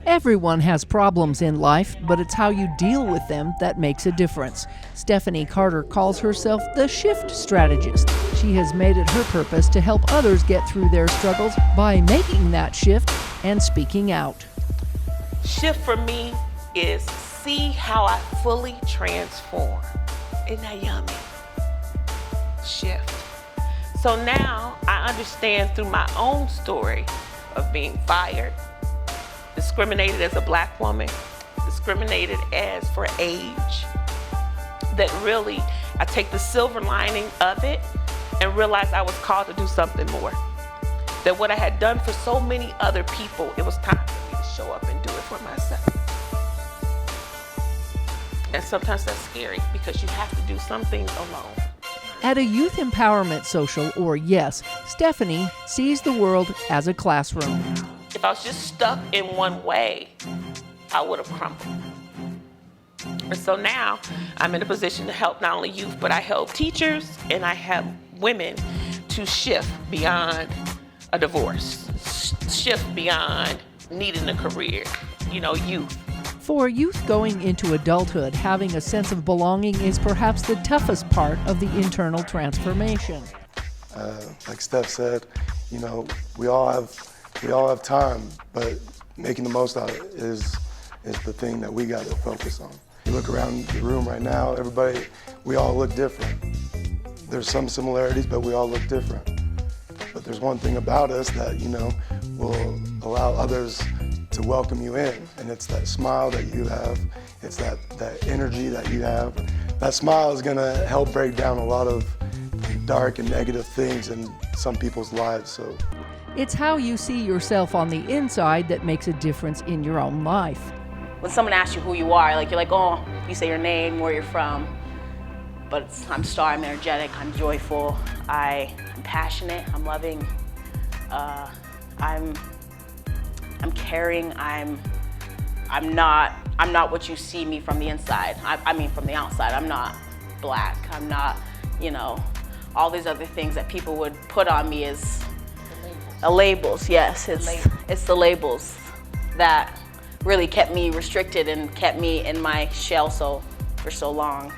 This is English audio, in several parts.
Everyone has problems in life, but it's how you deal with them that makes a difference. Stephanie Carter calls herself the Shift Strategist. She has made it her purpose to help others get through their struggles by making that shift and speaking out. Shift for me is see how I fully transform. Isn't that yummy? Shift. So now I understand through my own story of being fired, discriminated as a black woman, discriminated as for age, that really I take the silver lining of it and realize I was called to do something more. That what I had done for so many other people, it was time for me to show up and do it for myself. And sometimes that's scary because you have to do some things alone. At a youth empowerment social, or Y.E.S, Stephanie sees the world as a classroom. If I was just stuck in one way, I would have crumbled. And so now I'm in a position to help not only youth, but I help teachers and I help women to shift beyond a divorce, shift beyond needing a career, youth. For youth going into adulthood, having a sense of belonging is perhaps the toughest part of the internal transformation. Like Steph said, we all have time, but making the most out of it is the thing that we got to focus on. You look around the room right now, we all look different. There's some similarities, but we all look different. But there's one thing about us that, will allow others to welcome you in, and it's that smile that you have, it's that energy that you have. That smile is gonna help break down a lot of dark and negative things in some people's lives. So it's how you see yourself on the inside that makes a difference in your own life. When someone asks you who you are, you're like, oh, you say your name, where you're from, but I'm Star, I'm energetic, I'm joyful, I'm passionate, I'm loving, I'm caring, I'm not what you see me from the inside. I mean from the outside. I'm not black, I'm not, all these other things that people would put on me as labels. Yes, it's the labels that really kept me restricted and kept me in my shell for so long.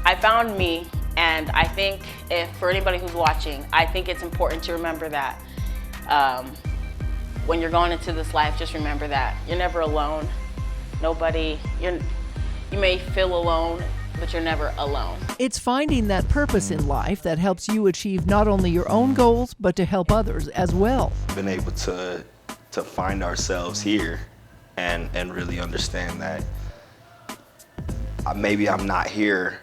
I found me, and I think for anybody who's watching, I think it's important to remember that when you're going into this life, just remember that you're never alone. You may feel alone, but you're never alone. It's finding that purpose in life that helps you achieve not only your own goals, but to help others as well. Been able to find ourselves here and really understand that maybe I'm not here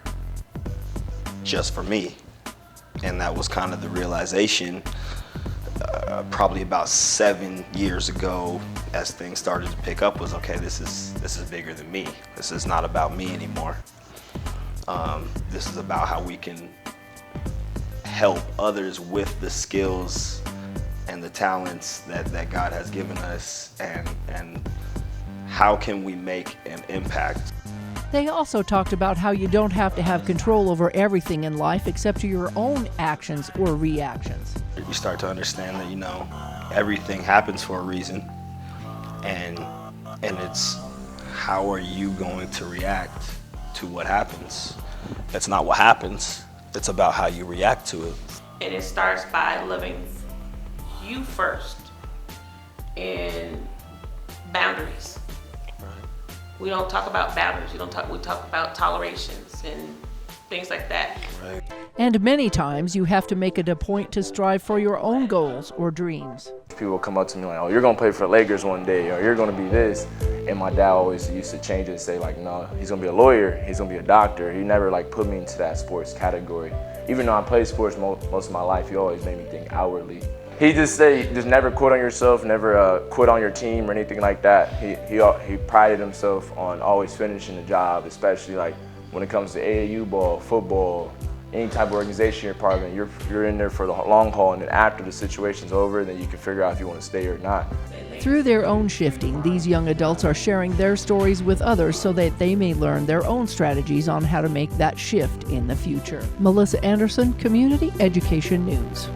just for me. And that was kind of the realization probably about 7 years ago, as things started to pick up, was okay, this is bigger than me. This is not about me anymore. This is about how we can help others with the skills and the talents that God has given us, and how can we make an impact. They also talked about how you don't have to have control over everything in life except your own actions or reactions. You start to understand that, everything happens for a reason, and it's how are you going to react to what happens. That's not what happens, it's about how you react to it. And it starts by loving you first and boundaries. We don't talk about boundaries. We talk about tolerations and things like that. Right. And many times you have to make it a point to strive for your own goals or dreams. People come up to me like, oh, you're gonna play for the Lakers one day, or you're gonna be this. And my dad always used to change it and say like, no, he's gonna be a lawyer, he's gonna be a doctor. He never put me into that sports category. Even though I played sports most of my life, he always made me think outwardly. He just never quit on yourself, never quit on your team or anything like that. He prided himself on always finishing the job, especially when it comes to AAU ball, football, any type of organization you're part of, and you're in there for the long haul, and then after the situation's over, then you can figure out if you want to stay or not. Through their own shifting, these young adults are sharing their stories with others so that they may learn their own strategies on how to make that shift in the future. Melissa Anderson, Community Education News.